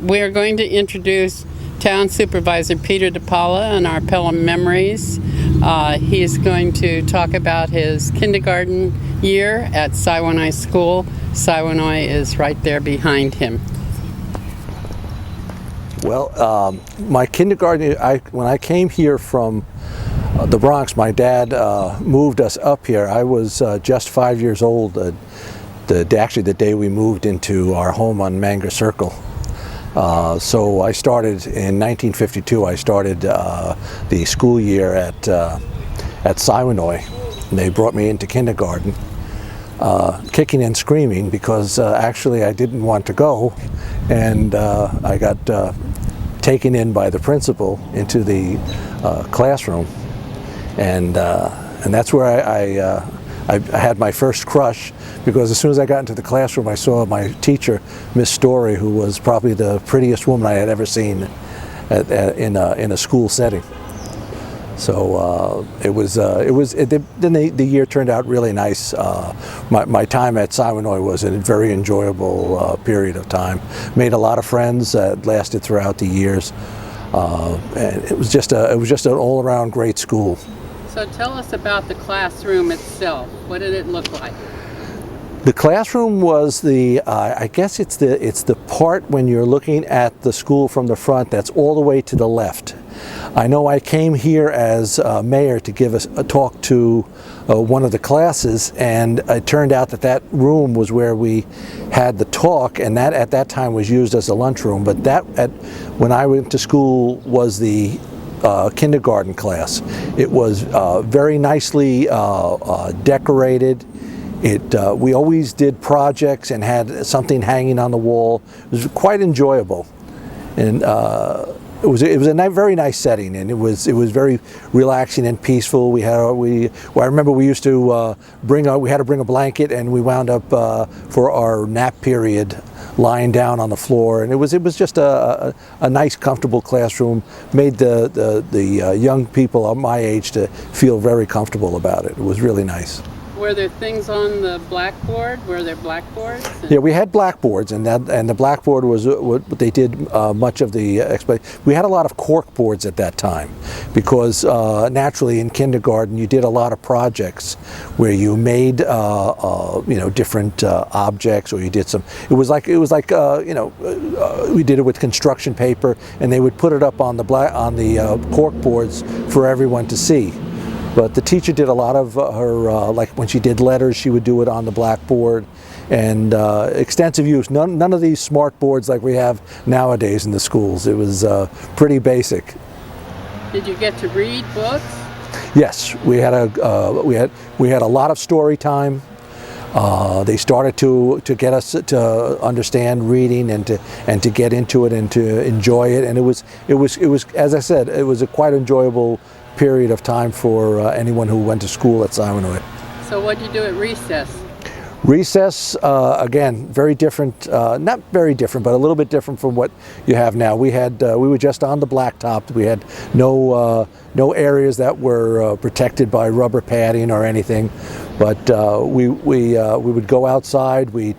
We're going to introduce Town Supervisor Peter DiPaola and our Pelham memories. He is going to talk about his kindergarten year at Siwanoy School. Siwanoy is right there behind him. Well, my kindergarten, when I came here from the Bronx, my dad moved us up here. I was just 5 years old, actually the day we moved into our home on Manger Circle. So I started in 1952. I started the school year at Siwanoy. They brought me into kindergarten, kicking and screaming because actually I didn't want to go, and I got taken in by the principal into the classroom, and that's where I had my first crush, because as soon as I got into the classroom I saw my teacher, Miss Story, who was probably the prettiest woman I had ever seen in a school setting. So then the year turned out really nice. My time at Siwanoy was a very enjoyable period of time. Made a lot of friends that lasted throughout the years. And it was just an all-around great school. So tell us about the classroom itself. What did it look like? The classroom was I guess it's the part when you're looking at the school from the front that's all the way to the left. I know I came here as mayor to give a talk to one of the classes, and it turned out that room was where we had the talk, and that at that time was used as a lunchroom. But when I went to school was the kindergarten class. It was very nicely decorated. We always did projects and had something hanging on the wall. It was quite enjoyable, and it was a very nice setting, and it was very relaxing and peaceful. I remember we used to we had to bring a blanket, and we wound up for our nap period lying down on the floor, and it was just a nice, comfortable classroom. Made the young people of my age to feel very comfortable about it. It was really nice. Were there things on the blackboard? Were there blackboards? Yeah, we had blackboards, and the blackboard was what they did much of the explanation. We had a lot of cork boards at that time, because naturally in kindergarten you did a lot of projects where you made different objects, or you did some. It was like we did it with construction paper, and they would put it up on the cork boards for everyone to see. But the teacher did a lot of her, like when she did letters, she would do it on the blackboard, and extensive use. None of these smart boards like we have nowadays in the schools. It was pretty basic. Did you get to read books? Yes, we had a lot of story time. They started to get us to understand reading and to get into it and to enjoy it, and it was as I said, it was a quite enjoyable period of time for anyone who went to school at Siwanoy. So what did you do at recess? Recess, again, very different, not very different, but a little bit different from what you have now. We were just on the blacktop. We had no areas that were protected by rubber padding or anything, but we would go outside. They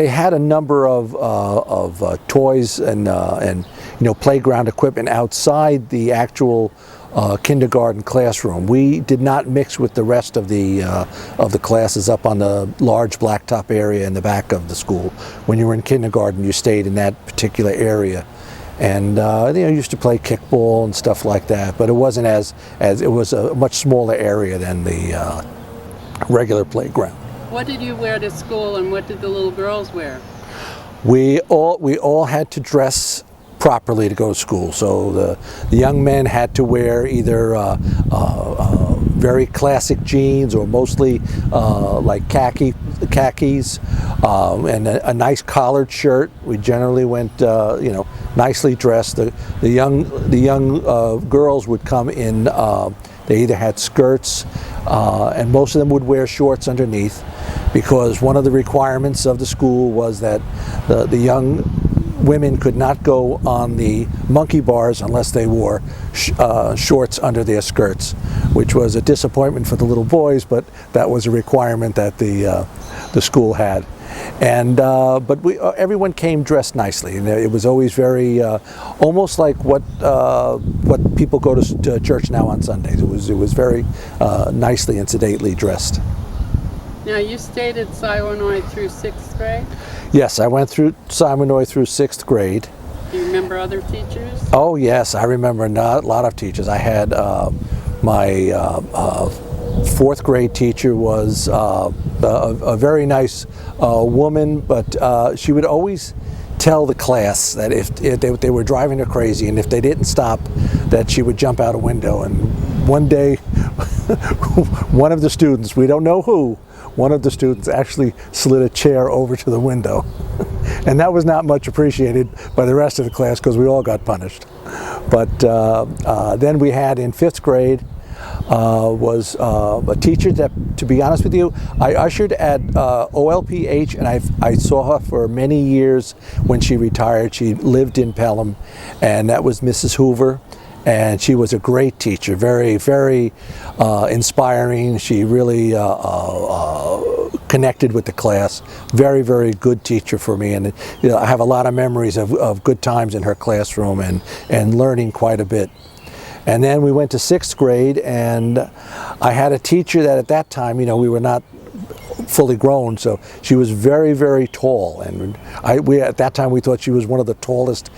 had a number of toys and playground equipment outside the actual kindergarten classroom. We did not mix with the rest of the classes up on the large blacktop area in the back of the school. When you were in kindergarten, you stayed in that particular area, and used to play kickball and stuff like that. But it wasn't as it was a much smaller area than the regular playground. What did you wear to school, and what did the little girls wear? We all had to dress properly to go to school. So the young men had to wear either very classic jeans, or mostly like khakis, and a nice collared shirt. We generally went nicely dressed. The young girls would come in. They either had skirts, and most of them would wear shorts underneath, because one of the requirements of the school was that the young women could not go on the monkey bars unless they wore shorts under their skirts, which was a disappointment for the little boys, but that was a requirement that the school had. And but everyone came dressed nicely, and it was always very almost like what people go to church now on Sundays. It was very nicely and sedately dressed. Now, you stayed at Siwanoy through 6th grade? Yes, I went through Siwanoy through 6th grade. Do you remember other teachers? Oh yes, I remember a lot of teachers. I had my 4th grade teacher was a very nice woman, but she would always tell the class that if they were driving her crazy, and if they didn't stop, that she would jump out a window. And one day, one of the students, we don't know who, one of the students actually slid a chair over to the window. And that was not much appreciated by the rest of the class because we all got punished. But then we had in 5th grade was a teacher that, to be honest with you, I ushered at OLPH, and I saw her for many years when she retired. She lived in Pelham, and that was Mrs. Hoover. And she was a great teacher, very, very inspiring. She really connected with the class. Very, very good teacher for me. And I have a lot of memories of good times in her classroom and learning quite a bit. And then we went to 6th grade, and I had a teacher that at that time, we were not fully grown, so she was very, very tall, and at that time we thought she was one of the tallest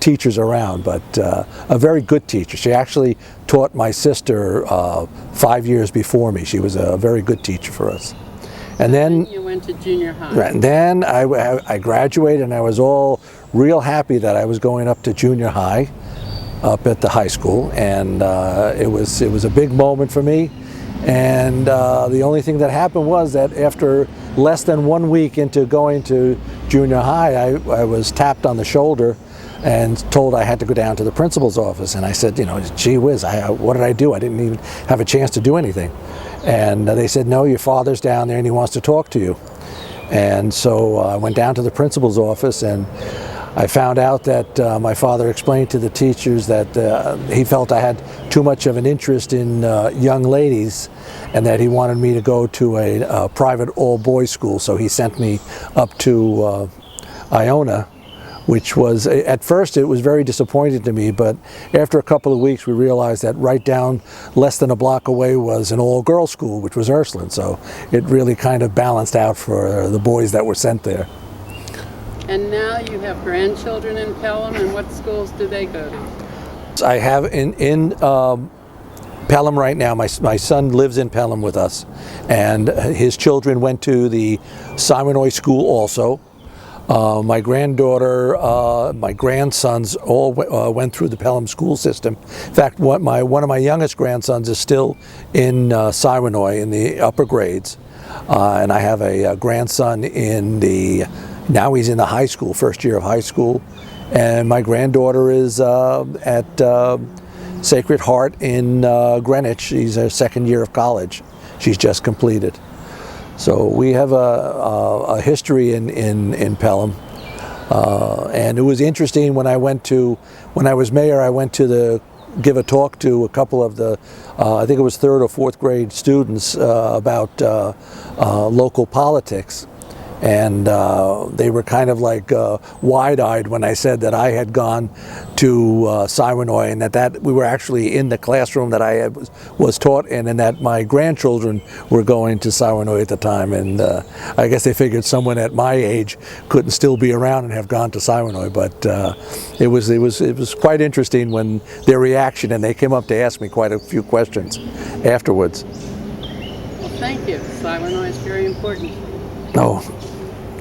teachers around, but a very good teacher. She actually taught my sister 5 years before me. She was a very good teacher for us. And then you went to junior high. Right, and then I graduated, and I was all real happy that I was going up to junior high, up at the high school, and it was a big moment for me. And the only thing that happened was that after less than 1 week into going to junior high, I was tapped on the shoulder and told I had to go down to the principal's office. And I said, gee whiz, what did I do? I didn't even have a chance to do anything. And they said, no, your father's down there and he wants to talk to you. And so I went down to the principal's office, and I found out that my father explained to the teachers that he felt I had too much of an interest in young ladies, and that he wanted me to go to a private all-boys school. So he sent me up to Iona, which was, at first it was very disappointing to me, but after a couple of weeks we realized that right down less than a block away was an all-girls school, which was Ursuline. So it really kind of balanced out for the boys that were sent there. And now you have grandchildren in Pelham, and what schools do they go to? I have in Pelham right now. My son lives in Pelham with us, and his children went to the Siwanoy School also. My granddaughter, my grandsons all went through the Pelham school system. In fact, one of my youngest grandsons is still in Siwanoy in the upper grades, and I have a grandson now he's in the high school, first year of high school, and my granddaughter is at Sacred Heart in Greenwich. She's her second year of college. She's just completed. So we have a history in Pelham, and it was interesting when I was mayor. I went to give a talk to a couple of the, I think it was 3rd or 4th grade students about local politics. And they were kind of like wide-eyed when I said that I had gone to Siwanoy, and that we were actually in the classroom that I was taught in, and that my grandchildren were going to Siwanoy at the time. And I guess they figured someone at my age couldn't still be around and have gone to Siwanoy. But it was quite interesting when their reaction, and they came up to ask me quite a few questions afterwards. Well, thank you. Siwanoy is very important. Oh.